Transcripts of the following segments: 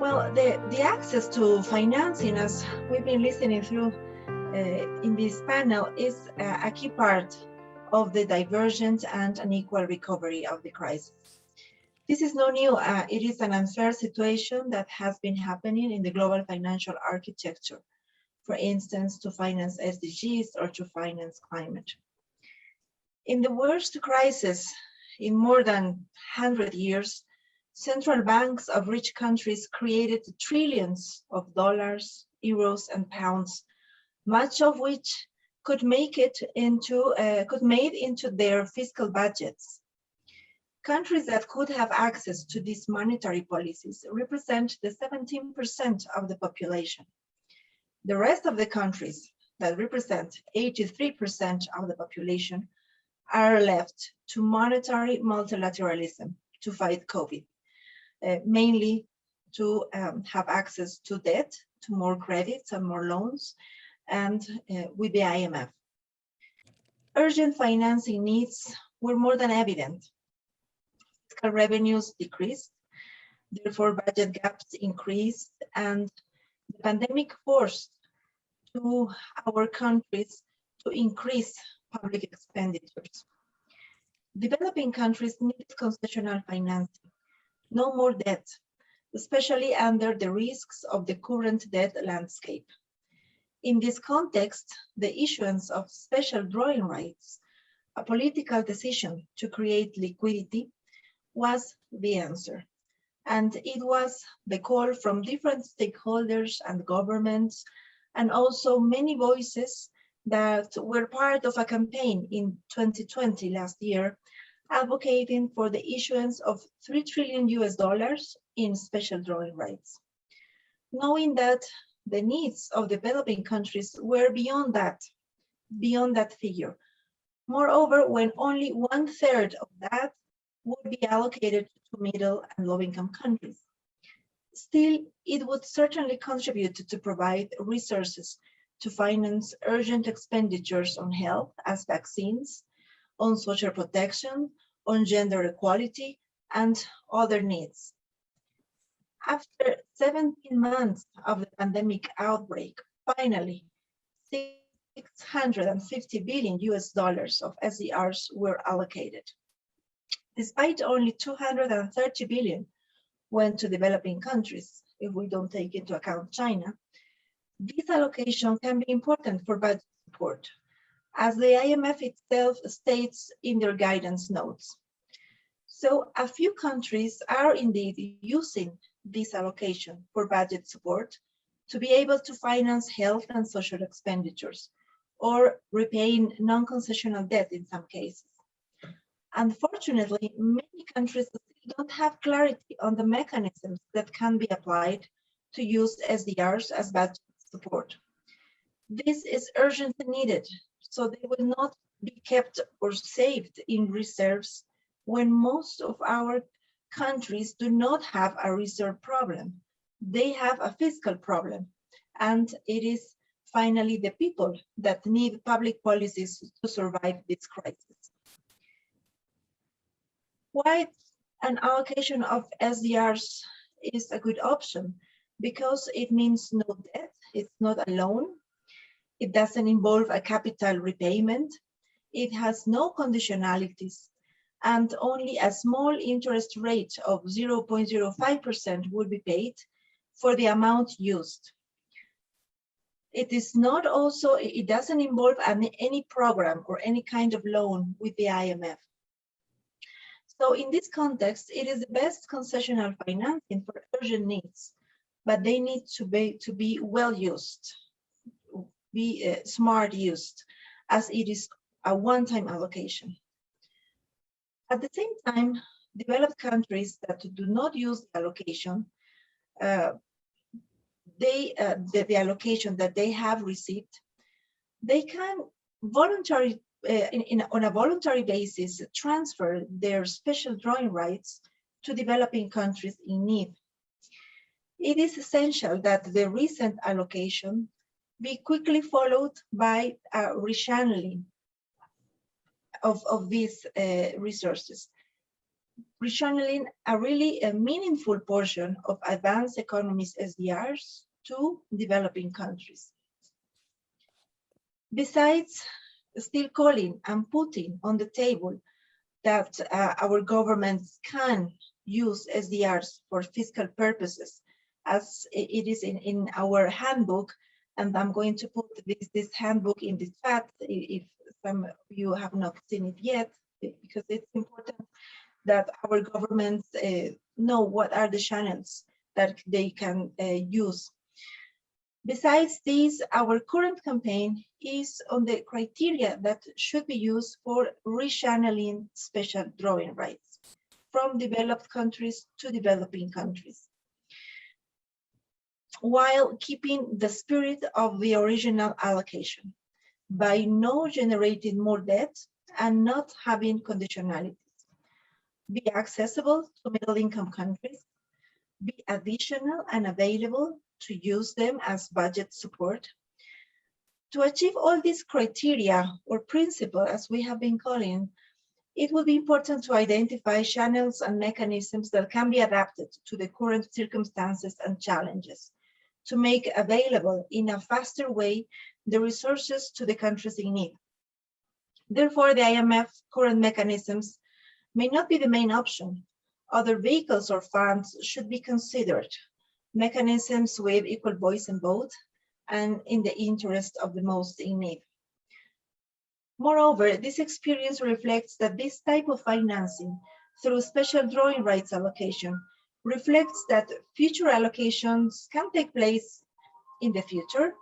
Well, the access to financing, as we've been listening through in this panel, is a key part of the divergent and unequal recovery of the crisis. This is no new. It is an unfair situation that has been happening in the global financial architecture, for instance, to finance SDGs or to finance climate. In the worst crisis in more than 100 years, central banks of rich countries created trillions of dollars, euros, and pounds, much of which could made into their fiscal budgets. Countries that could have access to these monetary policies represent the 17% of the population. The rest of the countries that represent 83% of the population are left to monetary multilateralism to fight COVID, mainly to have access to debt, to more credits and more loans, and with the IMF. Urgent financing needs were more than evident. Fiscal revenues decreased, therefore budget gaps increased, and the pandemic forced our countries to increase public expenditures. Developing countries need concessional financing, no more debt, especially under the risks of the current debt landscape. In this context, the issuance of special drawing rights, a political decision to create liquidity, was the answer. And it was the call from different stakeholders and governments, and also many voices that were part of a campaign in 2020 last year, advocating for the issuance of $3 trillion in special drawing rights. Knowing that the needs of developing countries were beyond that figure. Moreover, when only 1/3 of that would be allocated to middle and low-income countries. Still, it would certainly contribute to provide resources to finance urgent expenditures on health as vaccines, on social protection, on gender equality, and other needs. After 17 months of the pandemic outbreak, finally, $650 billion of SDRs were allocated. Despite only $230 billion went to developing countries, if we don't take into account China, this allocation can be important for budget support, as the IMF itself states in their guidance notes. So a few countries are indeed using this allocation for budget support to be able to finance health and social expenditures, or repaying non-concessional debt in some cases. Unfortunately, many countries still don't have clarity on the mechanisms that can be applied to use SDRs as budget support. This is urgently needed, so they will not be kept or saved in reserves when most of our countries do not have a reserve problem. They have a fiscal problem, and it is finally the people that need public policies to survive this crisis. Why an allocation of SDRs is a good option? Because it means no debt, it's not a loan, it doesn't involve a capital repayment, it has no conditionalities, and only a small interest rate of 0.05% would be paid for the amount used. It doesn't involve any program or any kind of loan with the IMF. So in this context, it is the best concessional financing for urgent needs, but they need to be well used, be smart used, as it is a one-time allocation. At the same time, developed countries that do not use the allocation, the allocation that they have received, they can on a voluntary basis transfer their special drawing rights to developing countries in need. It is essential that the recent allocation be quickly followed by a rechanneling of these resources. rechanneling a meaningful portion of advanced economies SDRs to developing countries. Besides still calling and putting on the table that our governments can use SDRs for fiscal purposes, as it is in our handbook, and I'm going to put this handbook in the chat if some of you have not seen it yet, because it's important that our governments know what are the channels that they can use. Besides this, our current campaign is on the criteria that should be used for rechanneling special drawing rights from developed countries to developing countries, while keeping the spirit of the original allocation by not generating more debt and not having conditionalities. Be accessible to middle-income countries, be additional and available to use them as budget support. To achieve all these criteria or principles, as we have been calling, it will be important to identify channels and mechanisms that can be adapted to the current circumstances and challenges to make available in a faster way the resources to the countries in need. Therefore, the IMF's current mechanisms may not be the main option. Other vehicles or funds should be considered, mechanisms with equal voice and vote, and in the interest of the most in need. Moreover, this experience reflects that this type of financing through special drawing rights allocation reflects that future allocations can take place in the future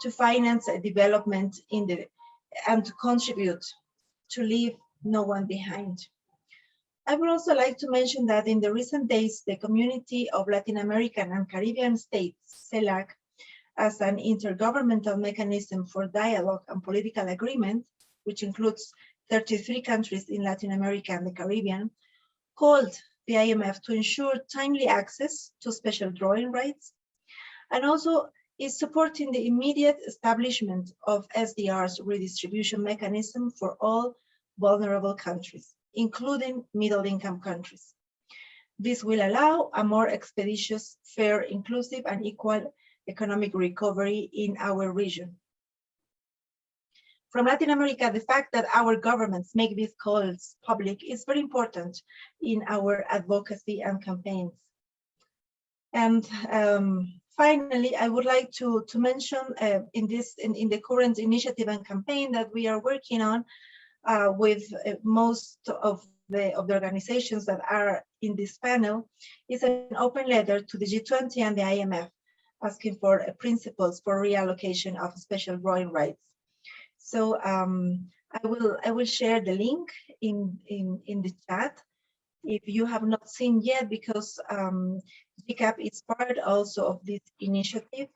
to finance a development and to contribute to leave no one behind. I would also like to mention that in the recent days, the Community of Latin American and Caribbean States, CELAC, as an intergovernmental mechanism for dialogue and political agreement, which includes 33 countries in Latin America and the Caribbean, called the IMF to ensure timely access to special drawing rights, and also is supporting the immediate establishment of SDR's redistribution mechanism for all vulnerable countries, including middle-income countries. This will allow a more expeditious, fair, inclusive, and equal economic recovery in our region. From Latin America, the fact that our governments make these calls public is very important in our advocacy and campaigns. And finally, I would like to mention in the current initiative and campaign that we are working on with most of the organizations that are in this panel, is an open letter to the G20 and the IMF asking for principles for reallocation of special drawing rights. So I will share the link in the chat if you have not seen yet, because GCAP is part also of this initiative.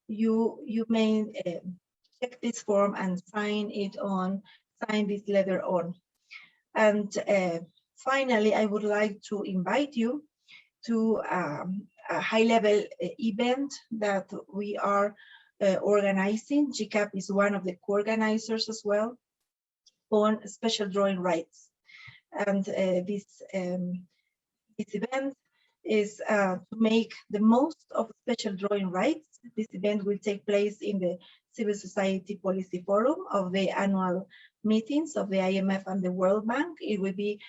You may check this form and sign this letter on. And finally, I would like to invite you to a high-level event that we are organizing. GCAP is one of the co-organizers as well on special drawing rights. And this event is to make the most of special drawing rights. This event will take place in the Civil Society Policy Forum of the annual meetings of the IMF and the World Bank. It will be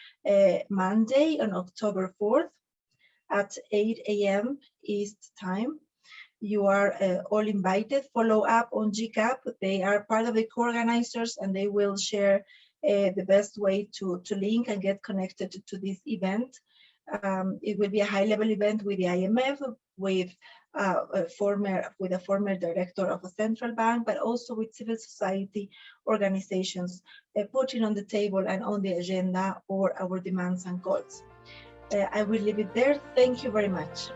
Monday on October 4th at 8 a.m. East time. You are all invited. Follow up on GCAP. They are part of the co-organizers, and they will share the best way to link and get connected to this event. It will be a high-level event with the IMF, with a former director of a central bank, but also with civil society organizations putting on the table and on the agenda or our demands and goals. I will leave it there. Thank you very much.